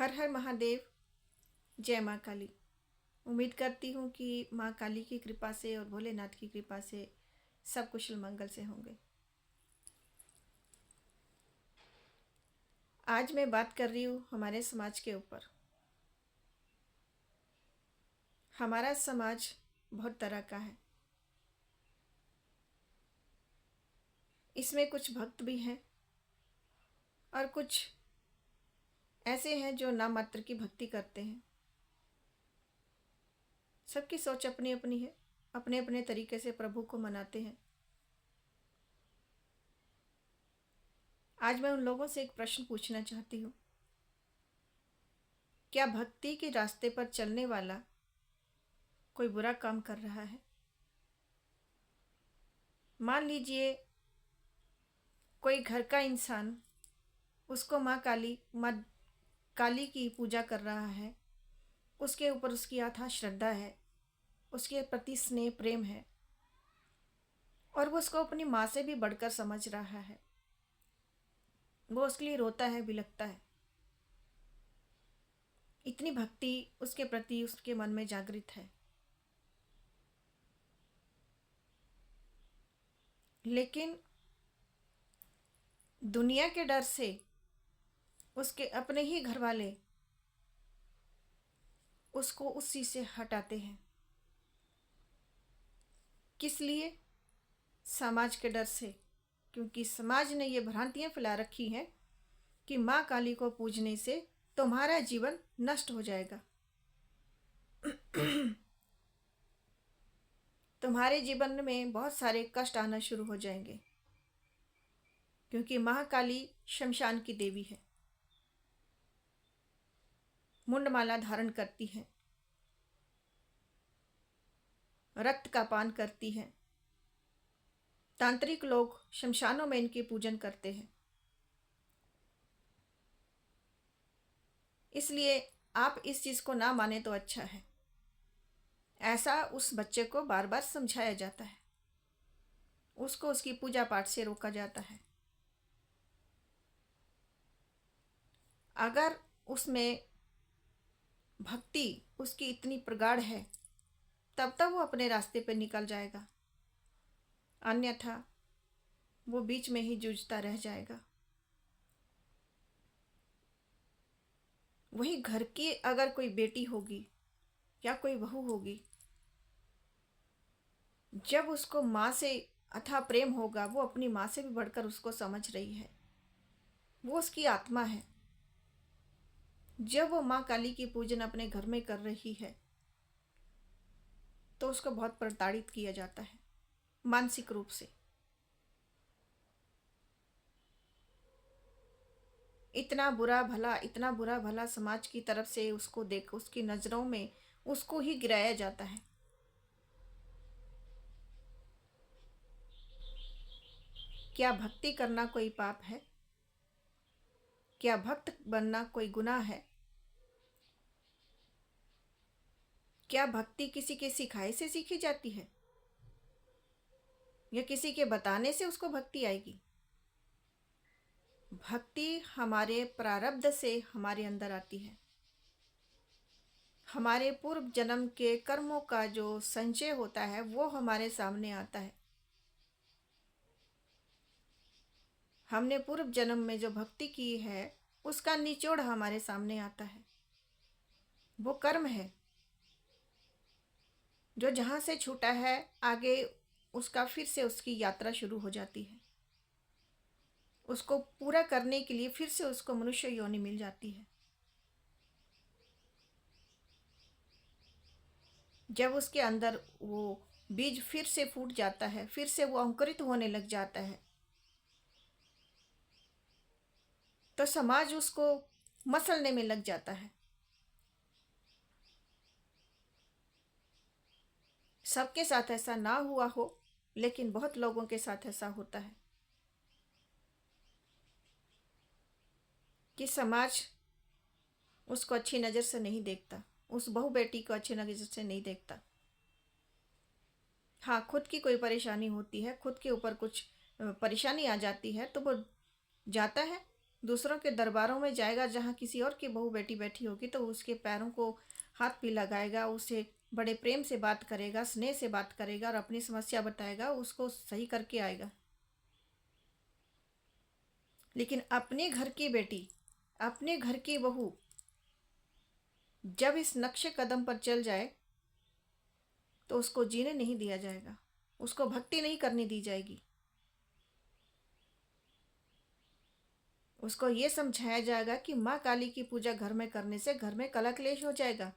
हर हर महादेव। जय माँ काली। उम्मीद करती हूँ कि माँ काली की कृपा से और भोलेनाथ की कृपा से सब कुशल मंगल से होंगे। आज मैं बात कर रही हूँ हमारे समाज के ऊपर। हमारा समाज बहुत तरह का है। इसमें कुछ भक्त भी हैं और कुछ ऐसे हैं जो नाम मात्र की भक्ति करते हैं। सबकी सोच अपनी अपनी है, अपने अपने तरीके से प्रभु को मनाते हैं। आज मैं उन लोगों से एक प्रश्न पूछना चाहती हूँ। क्या भक्ति के रास्ते पर चलने वाला कोई बुरा काम कर रहा है? मान लीजिए कोई घर का इंसान उसको माँ काली की पूजा कर रहा है, उसके ऊपर उसकी अथाह श्रद्धा है, उसके प्रति स्नेह प्रेम है और वो उसको अपनी माँ से भी बढ़कर समझ रहा है। वो उसके लिए रोता है, बिलखता है। इतनी भक्ति उसके प्रति उसके मन में जागृत है। लेकिन दुनिया के डर से उसके अपने ही घर वाले उसको उस चीज से हटाते हैं। किस लिए? समाज के डर से। क्योंकि समाज ने ये भ्रांतियां फैला रखी हैं कि माँ काली को पूजने से तुम्हारा जीवन नष्ट हो जाएगा। तुम्हारे जीवन में बहुत सारे कष्ट आना शुरू हो जाएंगे। क्योंकि महाकाली शमशान की देवी है, मुंडमाला धारण करती है, रक्त का पान करती है। तांत्रिक लोग शमशानों में इनकी पूजन करते हैं। इसलिए आप इस चीज को ना माने तो अच्छा है। ऐसा उस बच्चे को बार बार समझाया जाता है, उसको उसकी पूजा पाठ से रोका जाता है। अगर उसमें भक्ति उसकी इतनी प्रगाढ़ है तब तक वो अपने रास्ते पर निकल जाएगा, अन्यथा वो बीच में ही जूझता रह जाएगा। वही घर की अगर कोई बेटी होगी या कोई बहू होगी, जब उसको माँ से अथाह प्रेम होगा, वो अपनी माँ से भी बढ़कर उसको समझ रही है, वो उसकी आत्मा है। जब वो माँ काली की पूजन अपने घर में कर रही है तो उसको बहुत प्रताड़ित किया जाता है मानसिक रूप से। इतना बुरा भला समाज की तरफ से उसको देख उसकी नजरों में उसको ही गिराया जाता है। क्या भक्ति करना कोई पाप है? क्या भक्त बनना कोई गुनाह है? क्या भक्ति किसी के सिखाए से सीखी जाती है या किसी के बताने से उसको भक्ति आएगी? भक्ति हमारे प्रारब्ध से हमारे अंदर आती है। हमारे पूर्व जन्म के कर्मों का जो संचय होता है वो हमारे सामने आता है। हमने पूर्व जन्म में जो भक्ति की है उसका निचोड़ हमारे सामने आता है। वो कर्म है जो जहाँ से छूटा है आगे उसका फिर से उसकी यात्रा शुरू हो जाती है। उसको पूरा करने के लिए फिर से उसको मनुष्य योनि मिल जाती है। जब उसके अंदर वो बीज फिर से फूट जाता है, फिर से वो अंकुरित होने लग जाता है, तो समाज उसको मसलने में लग जाता है। सबके साथ ऐसा ना हुआ हो, लेकिन बहुत लोगों के साथ ऐसा होता है कि समाज उसको अच्छी नज़र से नहीं देखता, उस बहू बेटी को अच्छी नज़र से नहीं देखता। हाँ, खुद की कोई परेशानी होती है, खुद के ऊपर कुछ परेशानी आ जाती है तो वो जाता है दूसरों के दरबारों में जाएगा जहाँ किसी और की बहू बेटी बैठी होगी तो उसके पैरों को हाथ भी लगाएगा, उसे बड़े प्रेम से बात करेगा, स्नेह से बात करेगा और अपनी समस्या बताएगा, उसको सही करके आएगा। लेकिन अपने घर की बेटी, अपने घर की बहू जब इस नक्शे कदम पर चल जाए तो उसको जीने नहीं दिया जाएगा, उसको भक्ति नहीं करने दी जाएगी। उसको ये समझाया जाएगा कि माँ काली की पूजा घर में करने से घर में कलह क्लेश हो जाएगा,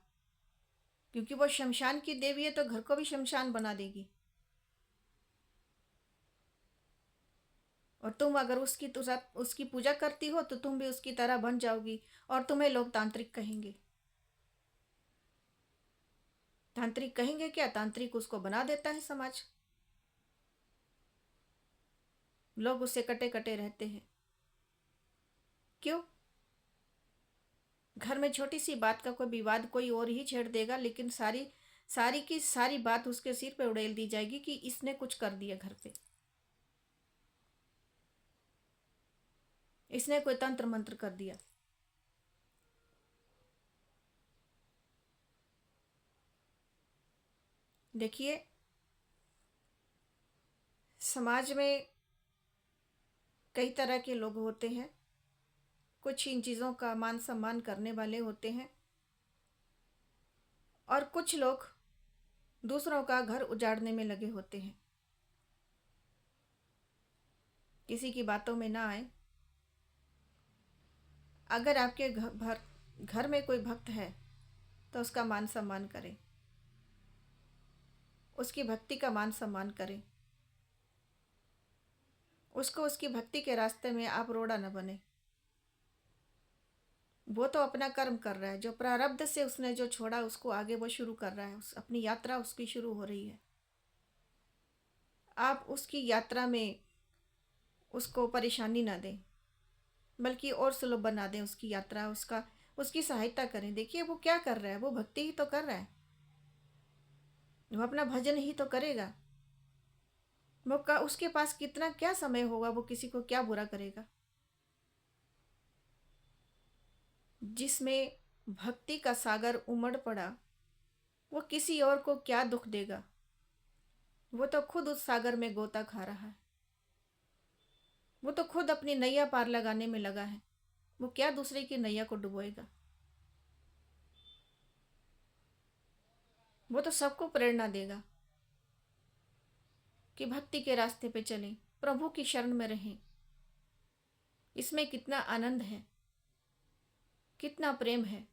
क्योंकि वो शमशान की देवी है तो घर को भी शमशान बना देगी। और तुम अगर उसकी पूजा करती हो तो तुम भी उसकी तरह बन जाओगी और तुम्हें लोग तांत्रिक कहेंगे। तांत्रिक कहेंगे क्या? तांत्रिक उसको बना देता है समाज। लोग उससे कटे कटे रहते हैं। क्यों? घर में छोटी सी बात का कोई विवाद कोई और ही छेड़ देगा, लेकिन सारी सारी की सारी बात उसके सिर पे उड़ेल दी जाएगी कि इसने कुछ कर दिया घर पे, इसने कोई तंत्र मंत्र कर दिया। देखिए, समाज में कई तरह के लोग होते हैं। कुछ इन चीज़ों का मान सम्मान करने वाले होते हैं और कुछ लोग दूसरों का घर उजाड़ने में लगे होते हैं। किसी की बातों में ना आए। अगर आपके घर में कोई भक्त है तो उसका मान सम्मान करें, उसकी भक्ति का मान सम्मान करें। उसको उसकी भक्ति के रास्ते में आप रोड़ा न बने। वो तो अपना कर्म कर रहा है, जो प्रारब्ध से उसने जो छोड़ा उसको आगे वो शुरू कर रहा है, अपनी यात्रा उसकी शुरू हो रही है। आप उसकी यात्रा में उसको परेशानी ना दें, बल्कि और सुलभ बना दें उसकी यात्रा, उसकी सहायता करें। देखिए वो क्या कर रहा है, वो भक्ति ही तो कर रहा है, वो अपना भजन ही तो करेगा। उसके पास कितना क्या समय होगा, वो किसी को क्या बुरा करेगा। जिसमें भक्ति का सागर उमड़ पड़ा वो किसी और को क्या दुख देगा। वो तो खुद उस सागर में गोता खा रहा है, वो तो खुद अपनी नैया पार लगाने में लगा है। वो क्या दूसरे की नैया को डुबोएगा। वो तो सबको प्रेरणा देगा कि भक्ति के रास्ते पे चलें, प्रभु की शरण में रहें। इसमें कितना आनंद है, कितना प्रेम है।